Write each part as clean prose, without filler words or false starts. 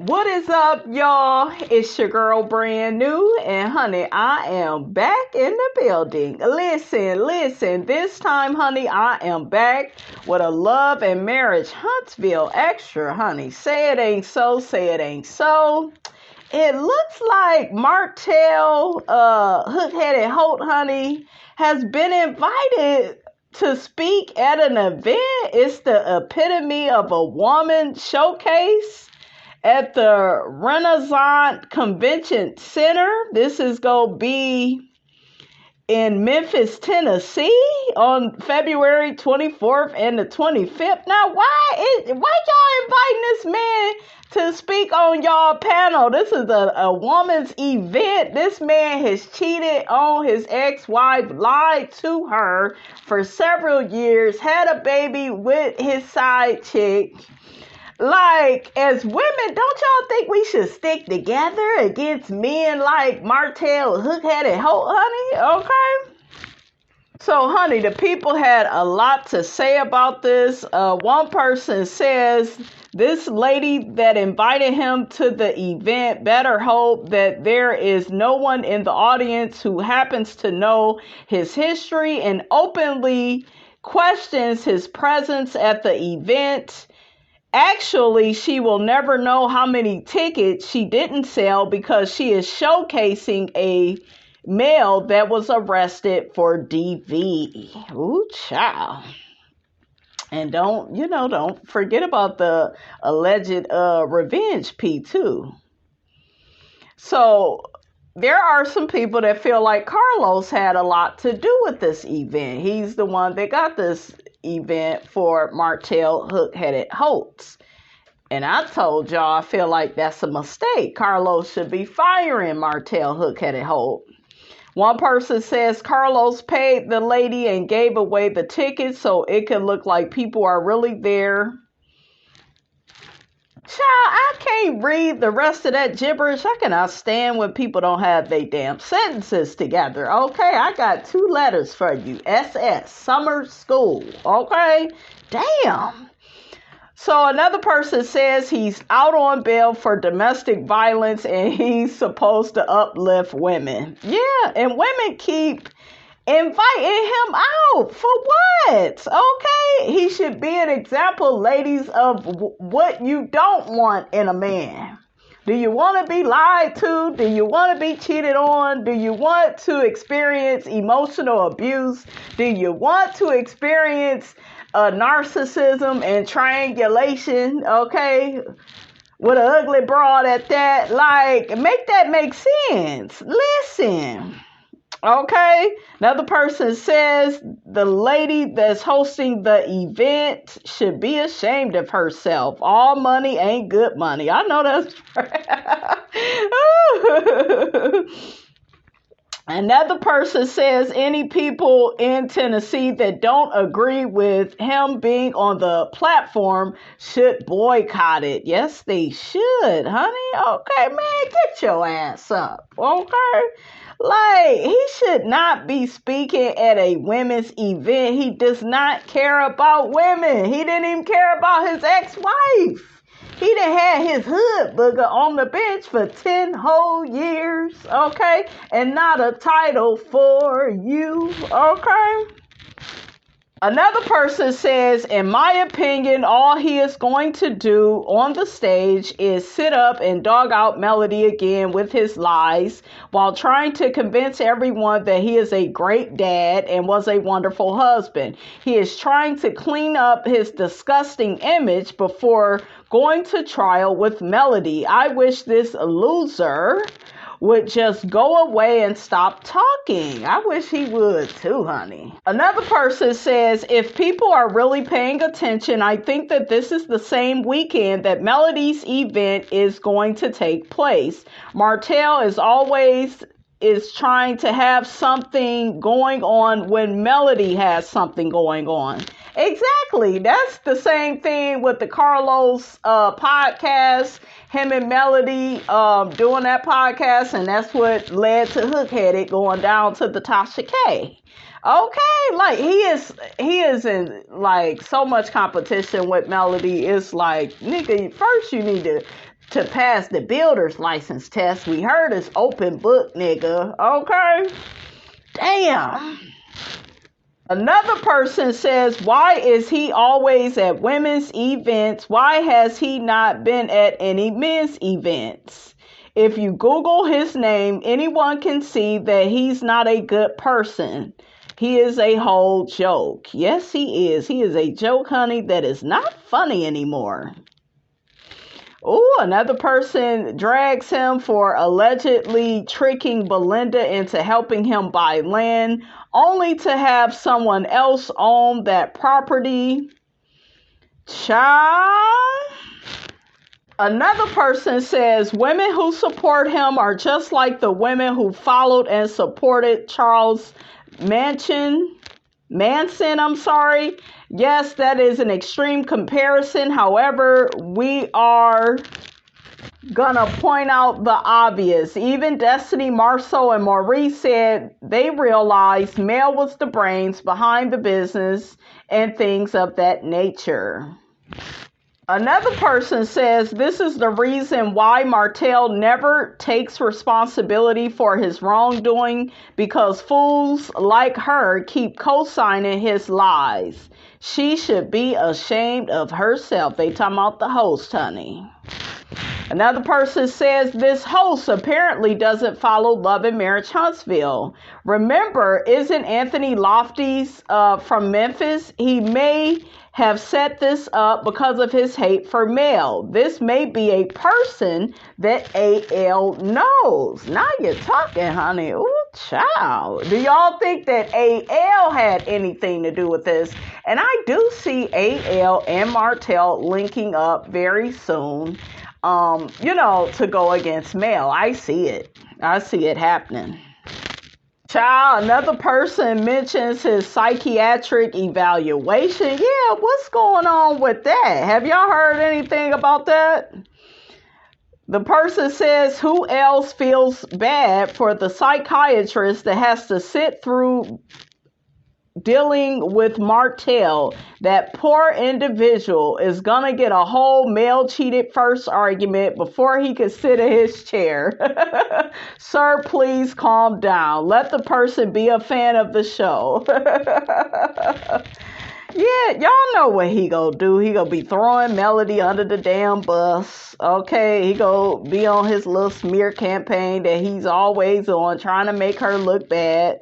What is up, y'all? It's your girl, Brand New, and honey, I am back in the building. Listen, this time, honey, I am back with a Love and Marriage Huntsville extra, honey. Say it ain't so, say it ain't so. It looks like Martell Hook-Headed Holt, honey, has been invited to speak at an event. It's the epitome of a woman showcase at the Renaissance Convention Center. This is going to be in Memphis, Tennessee on February 24th and the 25th. Now, why y'all inviting this man to speak on y'all panel? This is a woman's event. This man has cheated on his ex-wife, lied to her for several years, had a baby with his side chick. Like, as women, don't y'all think we should stick together against men like Martell Hook-Headed Holt, honey? Okay? So, honey, the people had a lot to say about this. One person says this lady that invited him to the event better hope that there is no one in the audience who happens to know his history and openly questions his presence at the event. Actually, she will never know how many tickets she didn't sell because she is showcasing a male that was arrested for DV. Ooh, child. And don't forget about the alleged revenge P too. So there are some people that feel like Carlos had a lot to do with this event. He's the one that got this event for Martell Hook-Headed Holt. And I told y'all I feel like that's a mistake. Carlos should be firing Martell Hook-Headed Holt. One person says Carlos paid the lady and gave away the tickets so it can look like people are really there. Child, I can't read the rest of that gibberish. I cannot stand when people don't have their damn sentences together. Okay, I got 2 letters for you. SS, summer school. Okay, damn. So another person says he's out on bail for domestic violence and he's supposed to uplift women. Yeah, and women keep inviting him out. For what? Okay, he should be an example, ladies, of what you don't want in a man. Do you want to be lied to? Do you want to be cheated on? Do you want to experience emotional abuse? Do you want to experience narcissism and triangulation? Okay, with an ugly broad at that. Like, make that make sense. Listen. Okay, another person says the lady that's hosting the event should be ashamed of herself. All money ain't good money. I know that's right. Another person says any people in Tennessee that don't agree with him being on the platform should boycott it. Yes, they should, honey. Okay, man, get your ass up. Okay. Like, he should not be speaking at a women's event. He does not care about women. He didn't even care about his ex-wife. He done had his hood booger on the bench for 10 whole years, okay? And not a title for you, okay? Another person says, in my opinion, all he is going to do on the stage is sit up and dog out Melody again with his lies while trying to convince everyone that he is a great dad and was a wonderful husband. He is trying to clean up his disgusting image before going to trial with Melody. I wish this loser would just go away and stop talking. I wish he would too, honey. Another person says, if people are really paying attention, I think that this is the same weekend that Melody's event is going to take place. Martell is trying to have something going on when Melody has something going on. Exactly. That's the same thing with the Carlos podcast. Him and Melody doing that podcast, and that's what led to Hook-Headed going down to the Tasha K. Okay, like he is in like so much competition with Melody. It's like, nigga, first you need to to pass the builder's license test. We heard it's open book, nigga. Okay? Damn. Another person says, why is he always at women's events? Why has he not been at any men's events? If you Google his name, anyone can see that he's not a good person. He is a whole joke. Yes, he is. He is a joke, honey, that is not funny anymore. Oh, another person drags him for allegedly tricking Belinda into helping him buy land, only to have someone else own that property. Child. Another person says women who support him are just like the women who followed and supported Charles Manson. Yes, that is an extreme comparison. However, we are gonna point out the obvious. Even Destiny, Marceau, and Maurice said they realized Mel was the brains behind the business and things of that nature. Another person says this is the reason why Martell never takes responsibility for his wrongdoing, because fools like her keep co-signing his lies. She should be ashamed of herself. They talking about the host, honey. Another person says this host apparently doesn't follow Love and Marriage Huntsville. Remember, isn't Anthony Lofty's from Memphis? He may have set this up because of his hate for Mel. This may be a person that AL knows. Now you're talking, honey. Ooh, child. Do y'all think that AL had anything to do with this? And I do see AL and Martell linking up very soon, to go against Mel. I see it. I see it happening. Child, another person mentions his psychiatric evaluation. Yeah, what's going on with that? Have y'all heard anything about that? The person says, who else feels bad for the psychiatrist that has to sit through dealing with Martell? That poor individual is gonna get a whole male cheated first argument before he can sit in his chair. Sir, please calm down. Let the person be a fan of the show. Yeah, y'all know what he gonna do. He gonna be throwing Melody under the damn bus. Okay, he gonna be on his little smear campaign that he's always on, trying to make her look bad.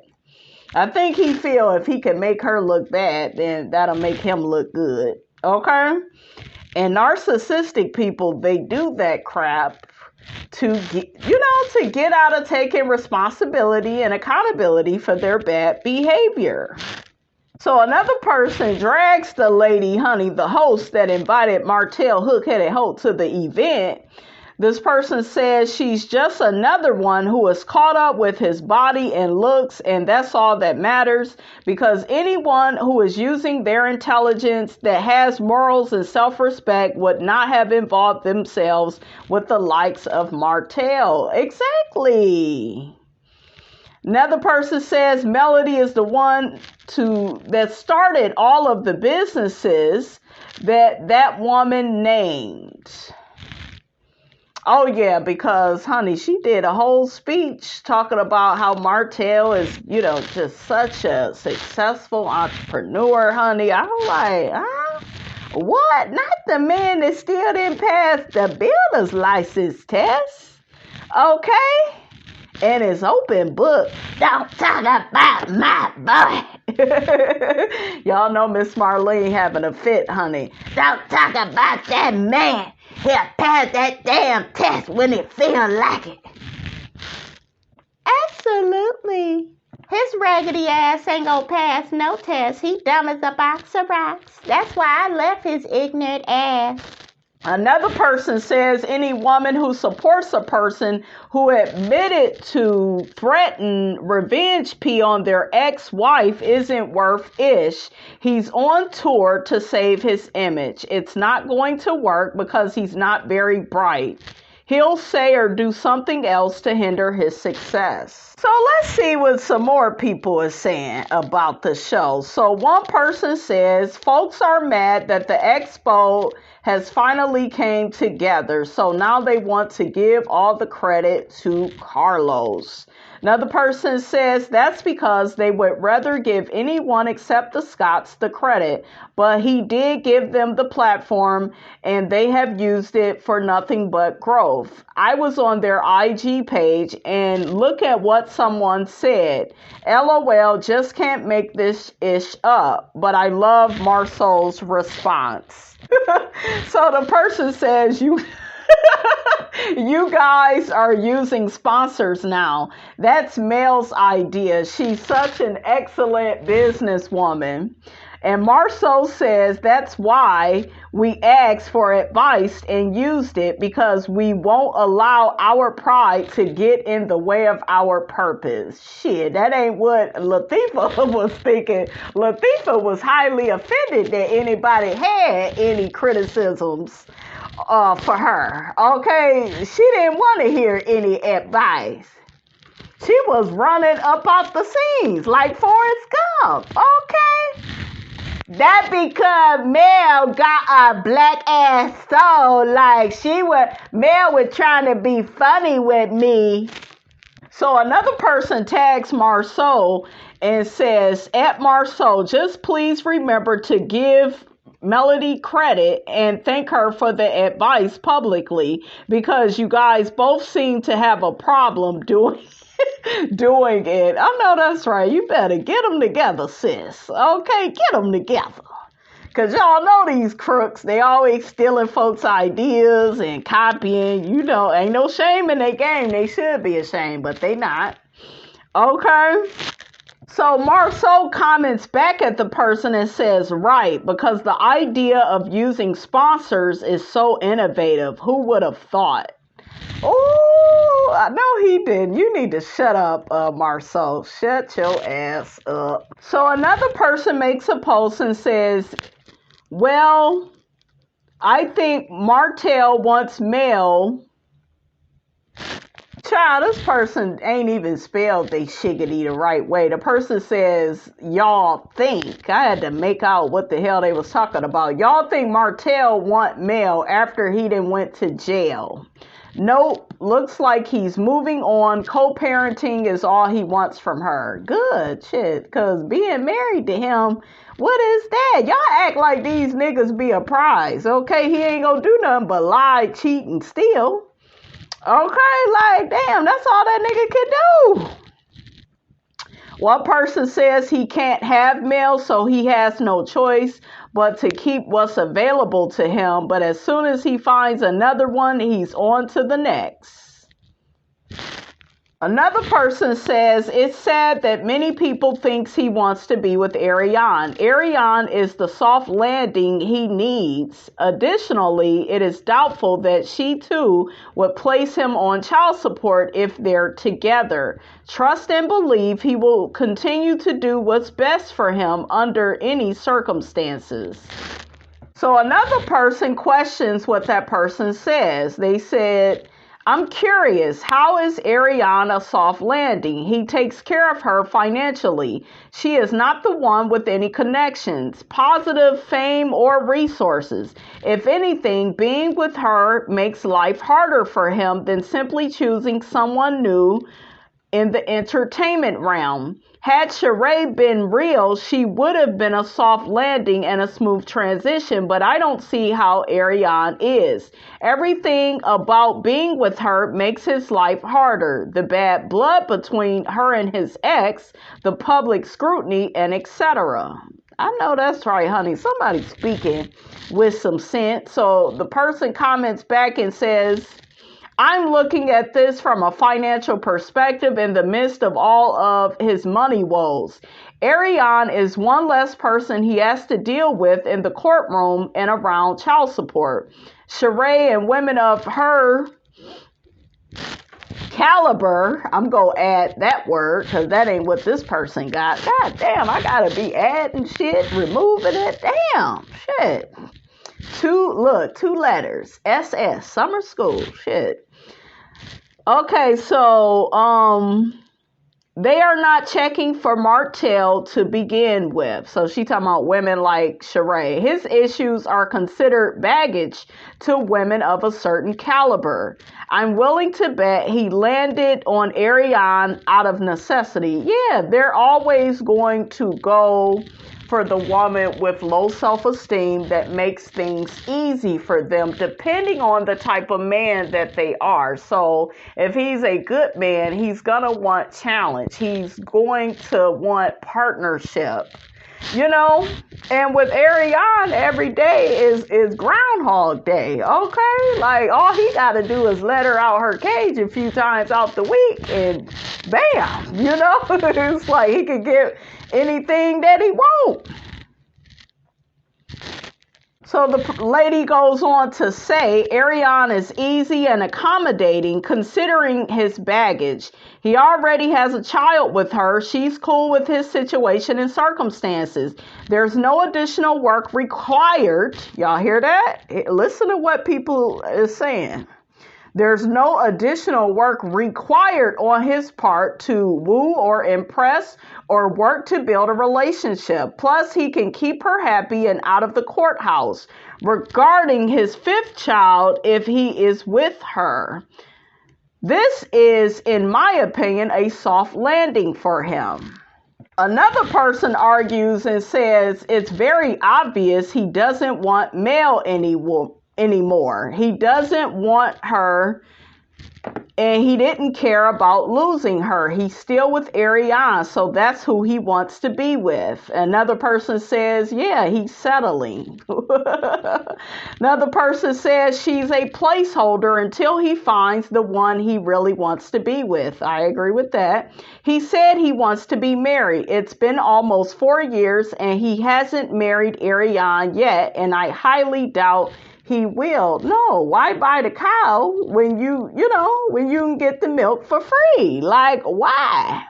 I think he feel if he can make her look bad, then that'll make him look good. Okay? And narcissistic people, they do that crap to get out of taking responsibility and accountability for their bad behavior. So another person drags the lady, honey, the host that invited Martell Holt to the event. This person says she's just another one who is caught up with his body and looks, and that's all that matters, because anyone who is using their intelligence that has morals and self-respect would not have involved themselves with the likes of Martell. Exactly. Another person says Melody is the one that started all of the businesses that woman named. Oh, yeah, because, honey, she did a whole speech talking about how Martell is, just such a successful entrepreneur, honey. I'm like, what? Not the man that still didn't pass the builder's license test. Okay? And it's open book. Don't talk about my boy. Y'all know Miss Marlene having a fit, honey. Don't talk about that man. He'll pass that damn test when he feel like it. Absolutely. His raggedy ass ain't gonna pass no test. He dumb as a box of rocks. That's why I left his ignorant ass. Another person says any woman who supports a person who admitted to threaten revenge pee on their ex-wife isn't worth ish. He's on tour to save his image. It's not going to work because he's not very bright. He'll say or do something else to hinder his success. So let's see what some more people are saying about the show. So one person says folks are mad that the expo has finally came together. So now they want to give all the credit to Carlos. Another person says that's because they would rather give anyone except the Scotts the credit, but he did give them the platform and they have used it for nothing but growth. I was on their IG page and look at what someone said. LOL, just can't make this ish up, but I love Marcel's response. So the person says you guys are using sponsors now. That's Mel's idea. She's such an excellent businesswoman. And Marceau says that's why we asked for advice and used it, because we won't allow our pride to get in the way of our purpose. Shit, that ain't what Latifah was thinking. Latifah was highly offended that anybody had any criticisms for her. Okay, she didn't want to hear any advice. She was running up off the scenes like Forrest Gump. Okay. That because Mel got a black ass soul, like Mel was trying to be funny with me. So another person tags Marceau and says, at Marceau, just please remember to give Melody credit and thank her for the advice publicly, because you guys both seem to have a problem doing it. I know that's right. You better get them together, sis. Okay, get them together. Because y'all know these crooks, they always stealing folks' ideas and copying. You know, ain't no shame in their game. They should be ashamed, but they not. Okay? So Marceau comments back at the person and says, right, because the idea of using sponsors is so innovative. Who would have thought? Oh, I know he didn't. You need to shut up, Marceau. Shut your ass up. So another person makes a post and says, well, I think Martell wants Mel. Child, this person ain't even spelled they shiggity the right way. The person says, y'all think. I had to make out what the hell they was talking about. Y'all think Martell want Mel after he done went to jail. Nope, looks like he's moving on. Co-parenting is all he wants from her. Good shit, because being married to him, what is that? Y'all act like these niggas be a prize, okay? He ain't gonna do nothing but lie, cheat, and steal. Okay, like, damn, that's all that nigga can do. One person says he can't have Mel, so he has no choice but to keep what's available to him. But as soon as he finds another one, he's on to the next. Another person says it's sad that many people thinks he wants to be with Ariane. Ariane is the soft landing he needs. Additionally, it is doubtful that she too would place him on child support if they're together. Trust and believe he will continue to do what's best for him under any circumstances. So another person questions what that person says. They said, I'm curious, how is Ariane a soft landing? He takes care of her financially. She is not the one with any connections, positive fame, or resources. If anything, being with her makes life harder for him than simply choosing someone new in the entertainment realm. Had Sheree been real, she would have been a soft landing and a smooth transition, but I don't see how Ariane is. Everything about being with her makes his life harder. The bad blood between her and his ex, the public scrutiny, and etc. I know that's right, honey. Somebody's speaking with some sense. So the person comments back and says, I'm looking at this from a financial perspective in the midst of all of his money woes. Ariane is one less person he has to deal with in the courtroom and around child support. Sheree and women of her caliber, I'm going to add that word because that ain't what this person got. God damn, I got to be adding shit, removing it. Damn, shit. Two letters. SS, summer school, shit. Okay, so, they are not checking for Martell to begin with. So she talking about women like Sheree. His issues are considered baggage to women of a certain caliber. I'm willing to bet he landed on Ariane out of necessity. Yeah, they're always going to go for the woman with low self-esteem that makes things easy for them, depending on the type of man that they are. So if he's a good man, he's gonna want challenge. He's going to want partnership, you know. And with Ariane, every day is Groundhog Day. Okay, like all he gotta do is let her out her cage a few times out the week, and bam, you know. It's like he could get anything that he wants. So the lady goes on to say, Ariane is easy and accommodating considering his baggage. He already has a child with her. She's cool with his situation and circumstances. There's no additional work required. Y'all hear that? Listen to what people are saying. There's no additional work required on his part to woo or impress or work to build a relationship. Plus, he can keep her happy and out of the courthouse. Regarding his 5th child, if he is with her, this is, in my opinion, a soft landing for him. Another person argues and says it's very obvious he doesn't want Mel anymore. He doesn't want her, and he didn't care about losing her. He's still with Ariane, so that's who he wants to be with. Another person says, yeah, he's settling. Another person says she's a placeholder until he finds the one he really wants to be with. I agree with that. He said he wants to be married. It's been almost 4 years and he hasn't married Ariane yet, and I highly doubt he will. No, why buy the cow when you can get the milk for free? Like, why?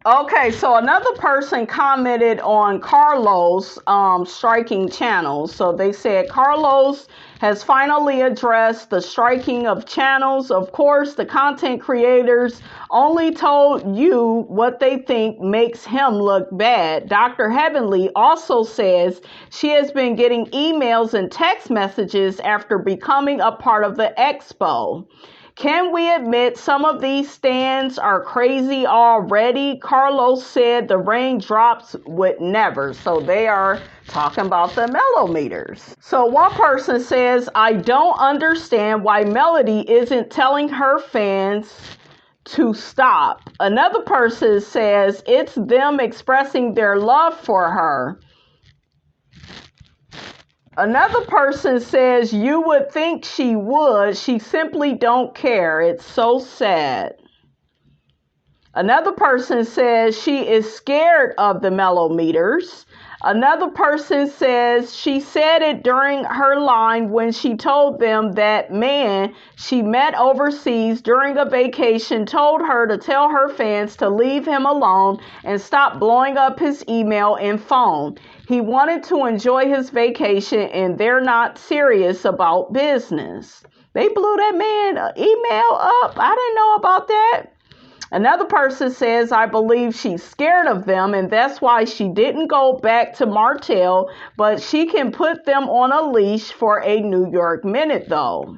Okay, so another person commented on Carlos striking channels. So they said Carlos has finally addressed the striking of channels. Of course, the content creators only told you what they think makes him look bad. Dr. Heavenly also says she has been getting emails and text messages after becoming a part of the expo. Can we admit some of these stands are crazy already? Carlos said the raindrops would never. So they are talking about the mellometers. So one person says, I don't understand why Melody isn't telling her fans to stop. Another person says it's them expressing their love for her. Another person says you would think she would. She simply don't care. It's so sad. Another person says she is scared of the mellometers. Another person says she said it during her line when she told them that man she met overseas during a vacation told her to tell her fans to leave him alone and stop blowing up his email and phone. He wanted to enjoy his vacation and they're not serious about business. They blew that man email up. I didn't know about that. Another person says, I believe she's scared of them and that's why she didn't go back to Martell, but she can put them on a leash for a New York minute though.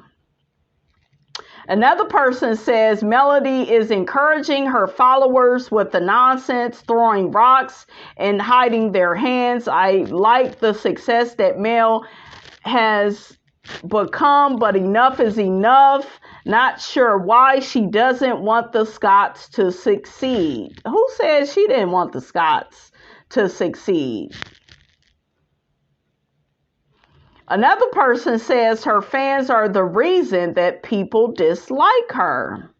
Another person says Melody is encouraging her followers with the nonsense, throwing rocks and hiding their hands. I like the success that Mel has become, but enough is enough. Not sure why she doesn't want the Scots to succeed. Who says she didn't want the Scots to succeed? Another person says her fans are the reason that people dislike her.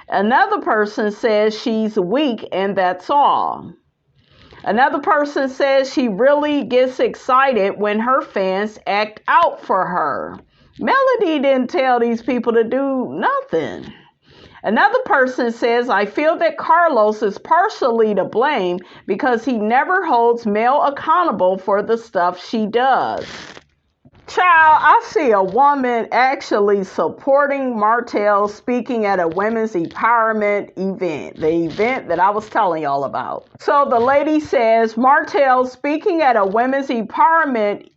Another person says she's weak and that's all. Another person says she really gets excited when her fans act out for her. Melody didn't tell these people to do nothing. Another person says, I feel that Carlos is partially to blame because he never holds Mel accountable for the stuff she does. Child, I see a woman actually supporting Martell speaking at a women's empowerment event, the event that I was telling y'all about. So the lady says, Martell speaking at a women's empowerment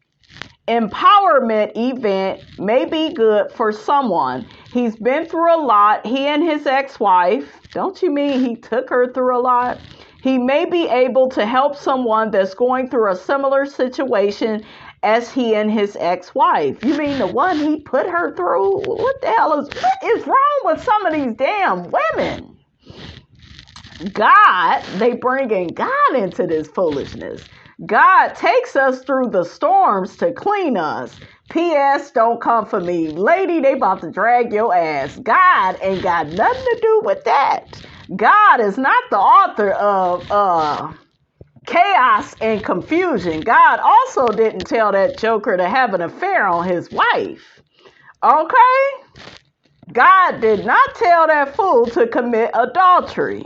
event may be good for someone. He's been through a lot. He and his ex-wife, don't you mean he took her through a lot? He may be able to help someone that's going through a similar situation as he and his ex-wife. You mean the one he put her through? What is wrong with some of these damn women? God, they bringing God into this foolishness. God takes us through the storms to clean us. P.S. Don't come for me. Lady, they about to drag your ass. God ain't got nothing to do with that. God is not the author of chaos and confusion. God also didn't tell that joker to have an affair on his wife. Okay? God did not tell that fool to commit adultery.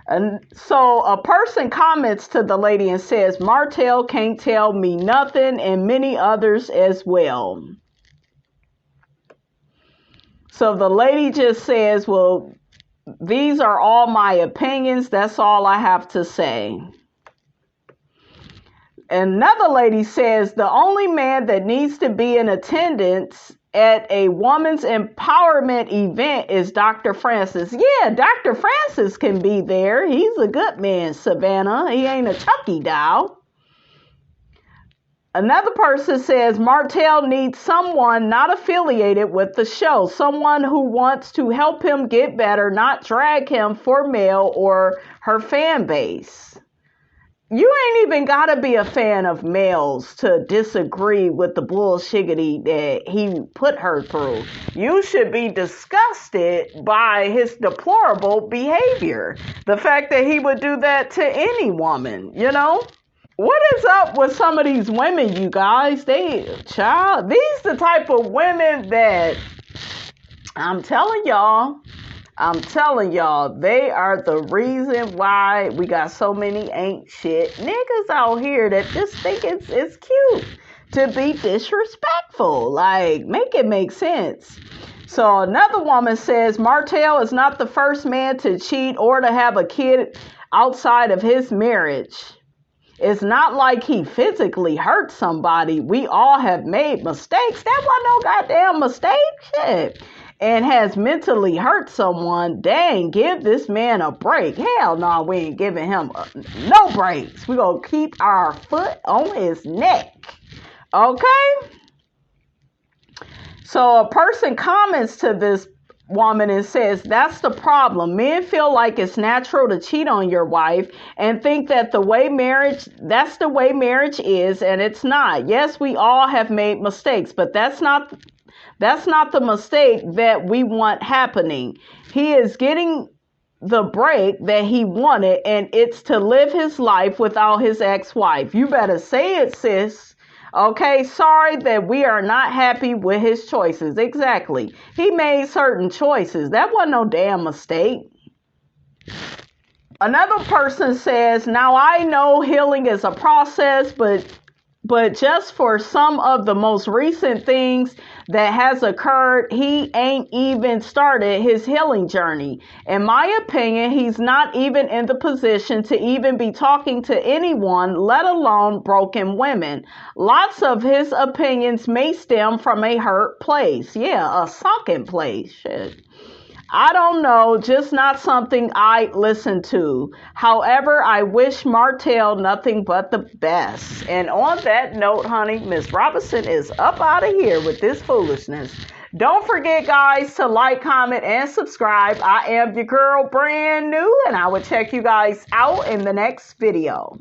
And so a person comments to the lady and says, Martell can't tell me nothing, and many others as well. So the lady just says, well, these are all my opinions. That's all I have to say. Another lady says the only man that needs to be in attendance at a woman's empowerment event is Dr. Francis. Yeah, Dr. Francis can be there. He's a good man, Savannah. He ain't a Chucky doll. Another person says Martell needs someone not affiliated with the show, someone who wants to help him get better, not drag him for Mel or her fan base. You ain't even got to be a fan of Mel's to disagree with the bullshiggity that he put her through. You should be disgusted by his deplorable behavior. The fact that he would do that to any woman, you know? What is up with some of these women, you guys? These the type of women that I'm telling y'all, they are the reason why we got so many ain't shit niggas out here that just think it's cute to be disrespectful. Like, make it make sense. So another woman says Martell is not the first man to cheat or to have a kid outside of his marriage. It's not like he physically hurt somebody. We all have made mistakes. That wasn't no goddamn mistake. Shit. And has mentally hurt someone. Dang, give this man a break. Hell no, we ain't giving him no breaks. We gonna keep our foot on his neck. Okay? So a person comments to this woman and says, that's the problem. Men feel like it's natural to cheat on your wife and think that that's the way marriage is, and it's not. Yes, we all have made mistakes, but that's not the mistake that we want happening. He is getting the break that he wanted, and it's to live his life without his ex-wife. You better say it, sis. Okay, sorry that we are not happy with his choices. Exactly. He made certain choices. That wasn't no damn mistake. Another person says, now I know healing is a process, but just for some of the most recent things that has occurred, he ain't even started his healing journey. In my opinion, he's not even in the position to even be talking to anyone, let alone broken women. Lots of his opinions may stem from a hurt place. Yeah, a sunken place. Shit. I don't know, just not something I listen to. However, I wish Martell nothing but the best. And on that note, honey, Miss Robinson is up out of here with this foolishness. Don't forget, guys, to like, comment, and subscribe. I am your girl, brand new, and I will check you guys out in the next video.